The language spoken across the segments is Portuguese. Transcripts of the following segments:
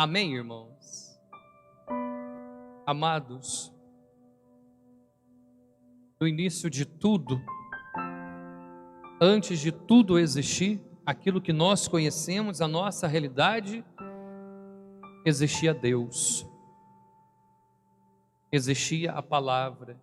Amém, irmãos? Amados, no início de tudo, antes de tudo existir, aquilo que nós conhecemos, a nossa realidade, existia Deus, existia a palavra,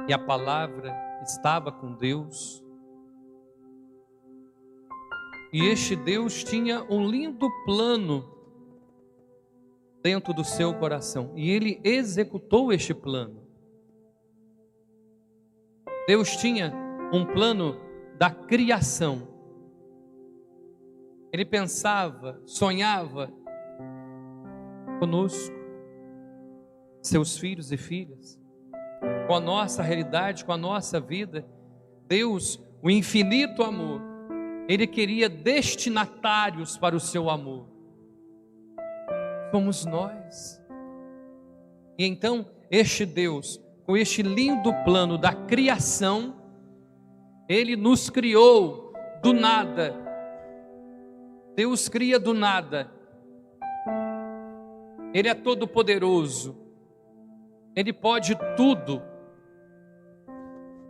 e a palavra estava com Deus, e este Deus tinha um lindo plano dentro do seu coração, e ele executou este plano. Deus tinha um plano da criação. Ele pensava, sonhava conosco, seus filhos e filhas, com a nossa realidade, com a nossa vida. Deus, o infinito amor, Ele queria destinatários para o seu amor. Somos nós. E então, este Deus, com este lindo plano da criação, Ele nos criou do nada. Deus cria do nada. Ele é todo poderoso. Ele pode tudo.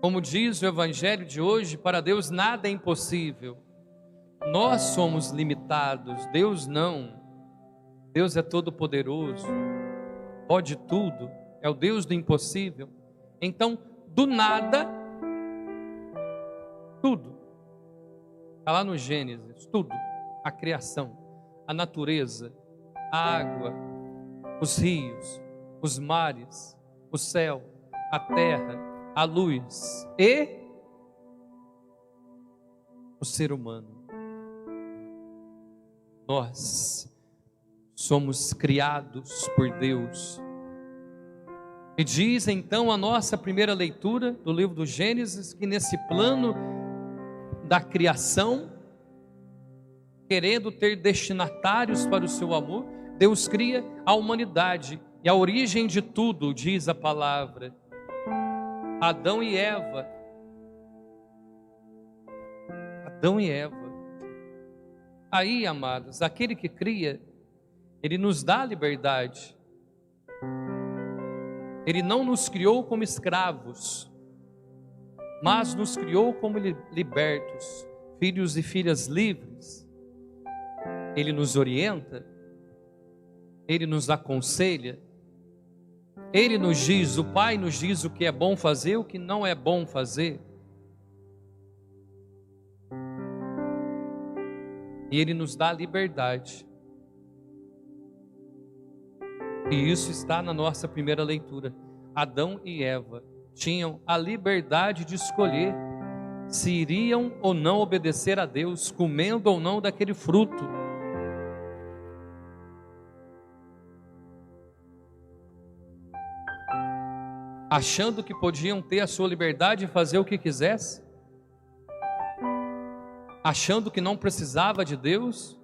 Como diz o Evangelho de hoje, para Deus nada é impossível. Nós somos limitados, Deus não. Deus é todo poderoso, pode tudo, é o Deus do impossível. Então, do nada, tudo. Está lá no Gênesis, tudo. A criação, a natureza, a água, os rios, os mares, o céu, a terra, a luz e o ser humano. Nós somos criados por Deus. E diz então a nossa primeira leitura do livro do Gênesis, que nesse plano da criação, querendo ter destinatários para o seu amor, Deus cria a humanidade. E a origem de tudo, diz a palavra, Adão e Eva. Adão e Eva. Aí, amados, aquele que cria, Ele nos dá liberdade. Ele não nos criou como escravos, mas nos criou como libertos, filhos e filhas livres. Ele nos orienta, Ele nos aconselha, Ele nos diz, o Pai nos diz o que é bom fazer, o que não é bom fazer. E Ele nos dá liberdade. E isso está na nossa primeira leitura. Adão e Eva tinham a liberdade de escolher se iriam ou não obedecer a Deus, comendo ou não daquele fruto. Achando que podiam ter a sua liberdade e fazer o que quisesse, achando que não precisava de Deus,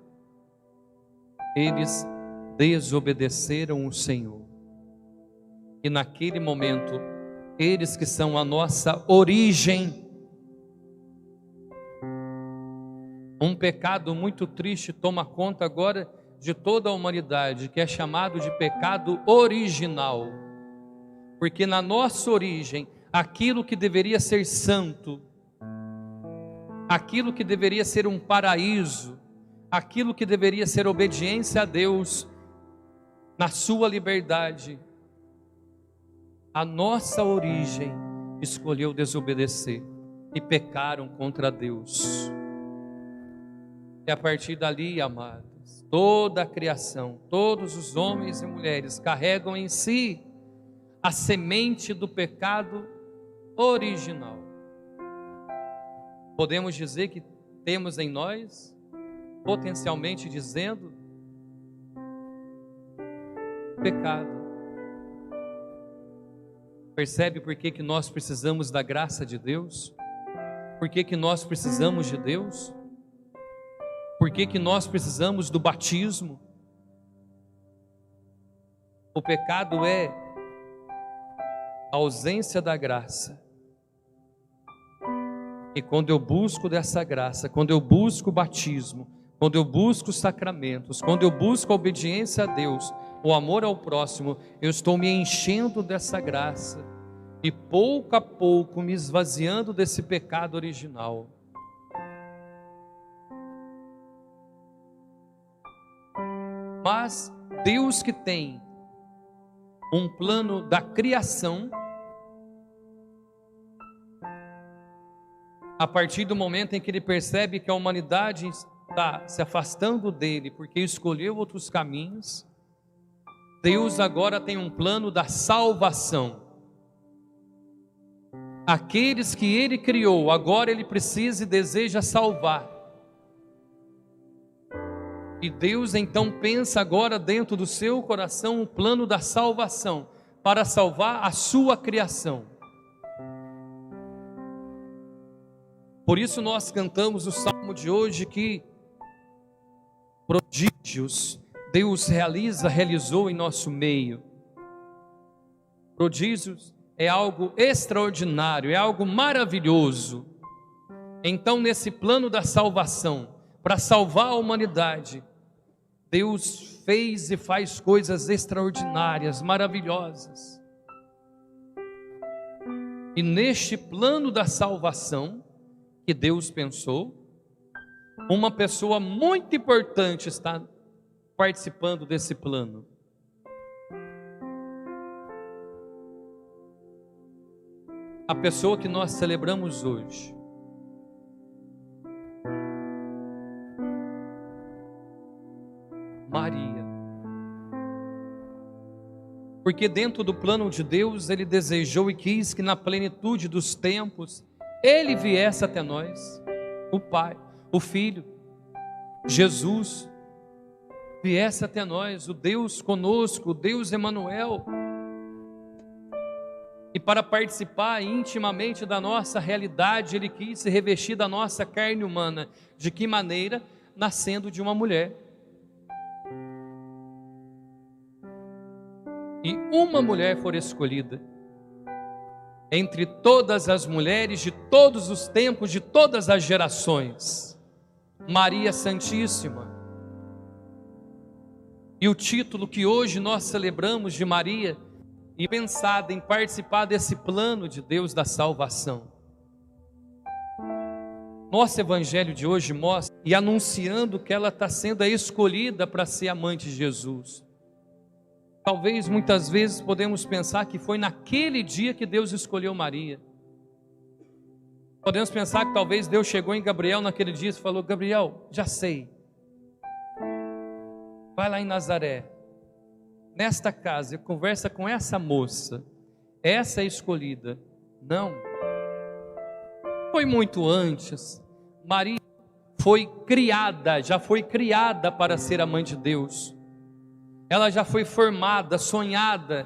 eles desobedeceram o Senhor. E naquele momento, eles que são a nossa origem, um pecado muito triste toma conta agora de toda a humanidade, que é chamado de pecado original. Porque na nossa origem, aquilo que deveria ser santo, aquilo que deveria ser um paraíso, aquilo que deveria ser obediência a Deus, na sua liberdade, a nossa origem escolheu desobedecer e pecaram contra Deus. E a partir dali, amados, toda a criação, todos os homens e mulheres carregam em si a semente do pecado original. Podemos dizer que temos em nós, potencialmente dizendo, pecado. Percebe por que nós precisamos da graça de Deus? Por que nós precisamos de Deus? Por que nós precisamos do batismo? O pecado é a ausência da graça. E quando eu busco dessa graça, quando eu busco o batismo, quando eu busco os sacramentos, quando eu busco a obediência a Deus, o amor ao próximo, eu estou me enchendo dessa graça e pouco a pouco me esvaziando desse pecado original. Mas Deus, que tem um plano da criação, a partir do momento em que ele percebe que a humanidade está se afastando dele porque escolheu outros caminhos, Deus agora tem um plano da salvação. Aqueles que ele criou, agora ele precisa e deseja salvar. E Deus então pensa agora dentro do seu coração o plano da salvação, para salvar a sua criação. Por isso nós cantamos o salmo de hoje que prodígios Deus realizou em nosso meio. Prodígios é algo extraordinário, é algo maravilhoso. Então, nesse plano da salvação, para salvar a humanidade, Deus fez e faz coisas extraordinárias, maravilhosas. E neste plano da salvação que Deus pensou, uma pessoa muito importante está participando desse plano. A pessoa que nós celebramos hoje. Maria. Porque dentro do plano de Deus, Ele desejou e quis que na plenitude dos tempos, Ele viesse até nós, o Pai, o Filho, Jesus, viesse até nós, o Deus conosco, o Deus Emanuel, e para participar intimamente da nossa realidade, Ele quis se revestir da nossa carne humana. De que maneira? Nascendo de uma mulher. E uma mulher for escolhida entre todas as mulheres de todos os tempos, de todas as gerações, Maria Santíssima. E o título que hoje nós celebramos de Maria, e pensada em participar desse plano de Deus da salvação. Nosso evangelho de hoje mostra e anunciando que ela está sendo a escolhida para ser a mãe de Jesus. Talvez muitas vezes podemos pensar que foi naquele dia que Deus escolheu Maria. Podemos pensar que talvez Deus chegou em Gabriel naquele dia e falou: Gabriel, já sei, vai lá em Nazaré, nesta casa, e conversa com essa moça, essa é escolhida. Não, foi muito antes. Maria foi criada, já foi criada para ser a mãe de Deus. Ela já foi formada, sonhada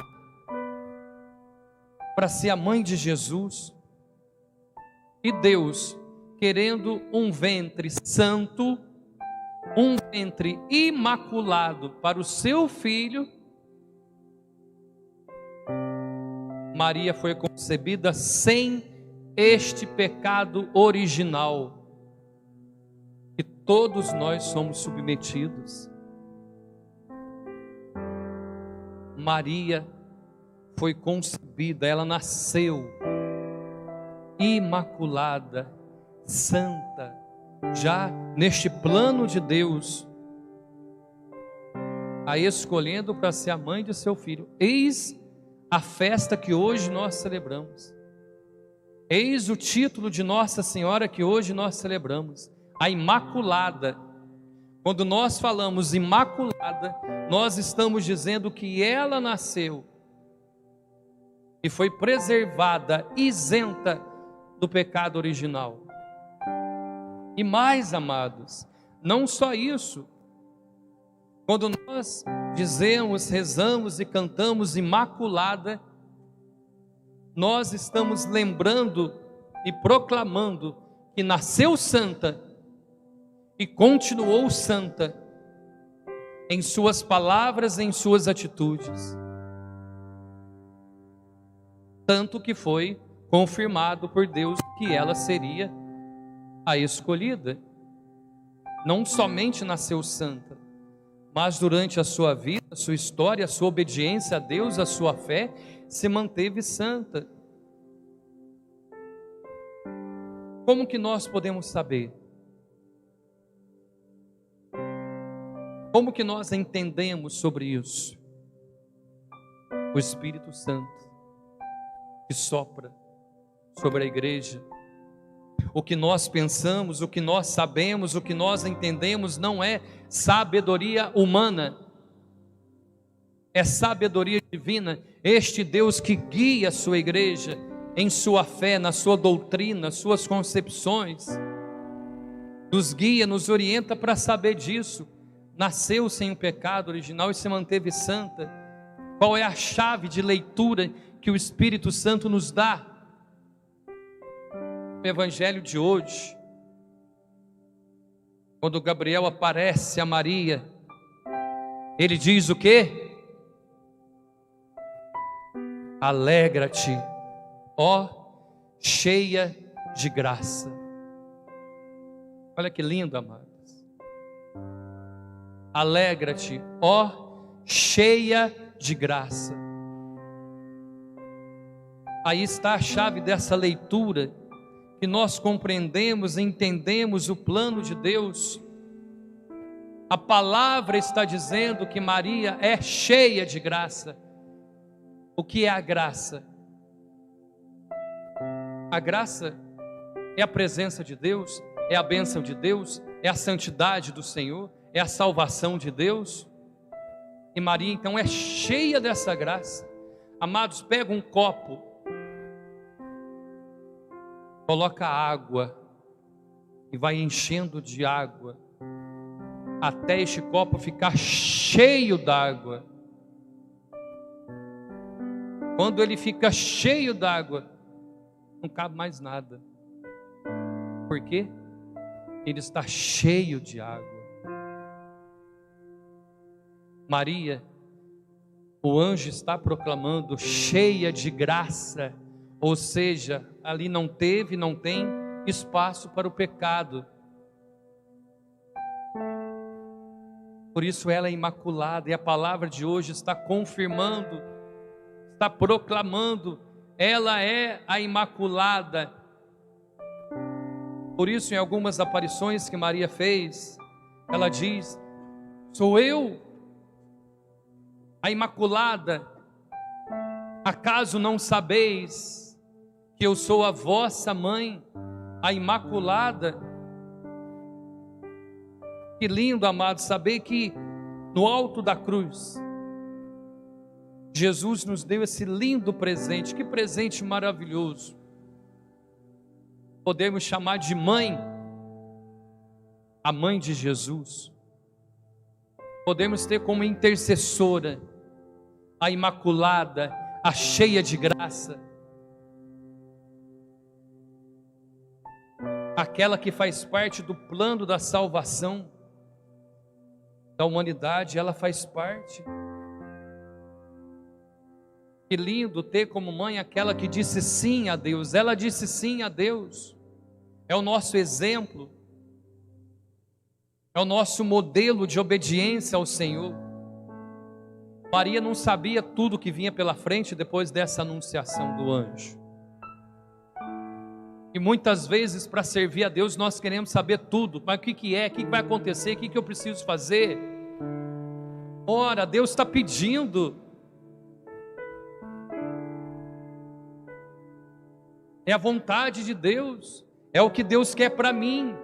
para ser a mãe de Jesus. E Deus, querendo um ventre santo, um ventre imaculado para o seu filho, Maria foi concebida sem este pecado original, que todos nós somos submetidos. Maria foi concebida, ela nasceu imaculada, santa, já neste plano de Deus, a escolhendo para ser a mãe de seu filho. Eis a festa que hoje nós celebramos. Eis o título de Nossa Senhora que hoje nós celebramos, a Imaculada. Quando nós falamos Imaculada, nós estamos dizendo que ela nasceu e foi preservada, isenta do pecado original. E mais, amados, não só isso. Quando nós dizemos, rezamos e cantamos Imaculada, nós estamos lembrando e proclamando que nasceu santa e continuou santa em suas palavras, em suas atitudes. Tanto que foi confirmado por Deus que ela seria a escolhida. não somente nasceu santa, mas durante a sua vida, a sua história, a sua obediência a Deus, a sua fé, se manteve santa. Como que nós podemos saber? Como que nós entendemos sobre isso? O Espírito Santo que sopra sobre a igreja. O que nós pensamos, o que nós sabemos, o que nós entendemos não é sabedoria humana, é sabedoria divina. Este Deus que guia a sua igreja em sua fé, na sua doutrina, suas concepções, nos guia, nos orienta para saber disso. Nasceu sem o pecado original e se manteve santa. Qual é a chave de leitura que o Espírito Santo nos dá? O Evangelho de hoje, quando Gabriel aparece a Maria, ele diz o quê? Alegra-te, ó cheia de graça. Olha que lindo, amados. Alegra-te, ó cheia de graça. Aí está a chave dessa leitura, que nós compreendemos e entendemos o plano de Deus. A palavra está dizendo que Maria é cheia de graça. O que é a graça? A graça é a presença de Deus, é a bênção de Deus, é a santidade do Senhor, é a salvação de Deus. E Maria então é cheia dessa graça. Amados, pega um copo, coloca água e vai enchendo de água até este copo ficar cheio d'água. Quando ele fica cheio d'água, não cabe mais nada. Por quê? Ele está cheio de água. Maria, o anjo está proclamando cheia de graça, ou seja, ali não teve, não tem espaço para o pecado. Por isso ela é imaculada, e a palavra de hoje está confirmando, está proclamando, ela é a imaculada. Por isso, em algumas aparições que Maria fez, ela diz: sou eu, a imaculada. Acaso não sabeis que eu sou a vossa mãe, a imaculada? Que lindo, amado, saber que no alto da cruz Jesus nos deu esse lindo presente. Que presente maravilhoso! Podemos chamar de mãe a mãe de Jesus. Podemos ter como intercessora a imaculada, a cheia de graça, aquela que faz parte do plano da salvação da humanidade. Ela faz parte. Que lindo ter como mãe aquela que disse sim a Deus. Ela disse sim a Deus. É o nosso exemplo, é o nosso modelo de obediência ao Senhor. Maria não sabia tudo que vinha pela frente depois dessa anunciação do anjo. E muitas vezes, para servir a Deus, nós queremos saber tudo. Mas o que é? O que vai acontecer? O que eu preciso fazer? Ora, Deus está pedindo. É a vontade de Deus. É o que Deus quer para mim.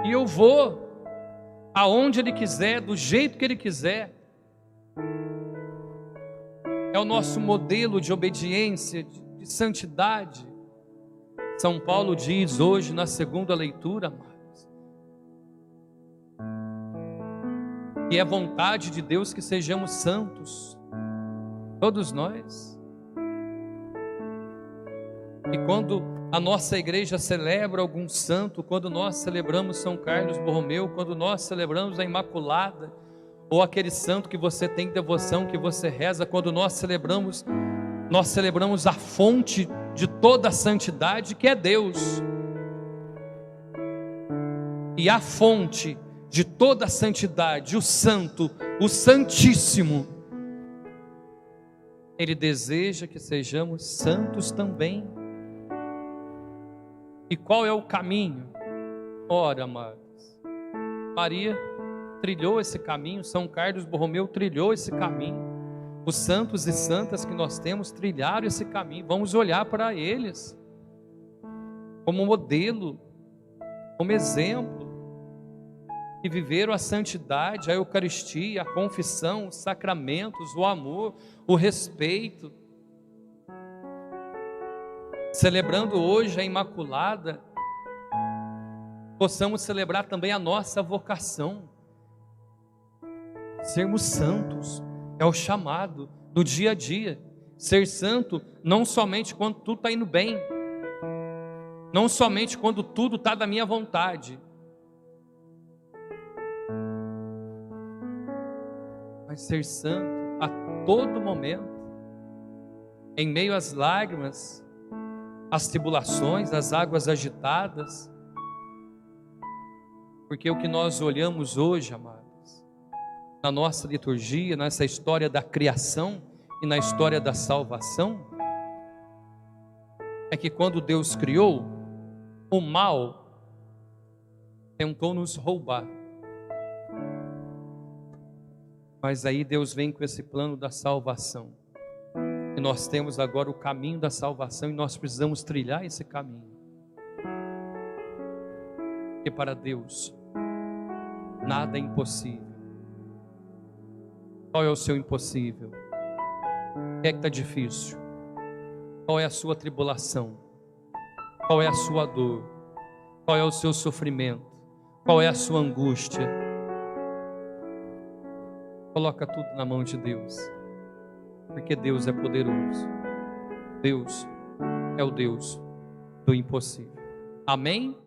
E eu vou aonde Ele quiser, do jeito que Ele quiser. É o nosso modelo de obediência, de santidade. São Paulo diz hoje na segunda leitura, amados, que é vontade de Deus que sejamos santos, todos nós. E quando a nossa igreja celebra algum santo, quando nós celebramos São Carlos Borromeu, quando nós celebramos a Imaculada, ou aquele santo que você tem devoção, que você reza, quando nós celebramos a fonte de toda a santidade, que é Deus. E a fonte de toda a santidade, o Santo, o Santíssimo, Ele deseja que sejamos santos também. E qual é o caminho? Ora, amados, Maria trilhou esse caminho, São Carlos Borromeu trilhou esse caminho, os santos e santas que nós temos trilharam esse caminho. Vamos olhar para eles como modelo, como exemplo, que viveram a santidade, a Eucaristia, a confissão, os sacramentos, o amor, o respeito. Celebrando hoje a Imaculada, possamos celebrar também a nossa vocação, sermos santos. É o chamado do dia a dia. Ser santo não somente quando tudo está indo bem, não somente quando tudo está da minha vontade, mas ser santo a todo momento, em meio às lágrimas, às tribulações, às águas agitadas. Porque o que nós olhamos hoje, amados, na nossa liturgia, nessa história da criação e na história da salvação, é que quando Deus criou, o mal tentou nos roubar. Mas aí Deus vem com esse plano da salvação. E nós temos agora o caminho da salvação e nós precisamos trilhar esse caminho. Porque para Deus nada é impossível. Qual é o seu impossível? O que é que está difícil? Qual é a sua tribulação? Qual é a sua dor? Qual é o seu sofrimento? Qual é a sua angústia? Coloca tudo na mão de Deus, porque Deus é poderoso. Deus é o Deus do impossível. Amém?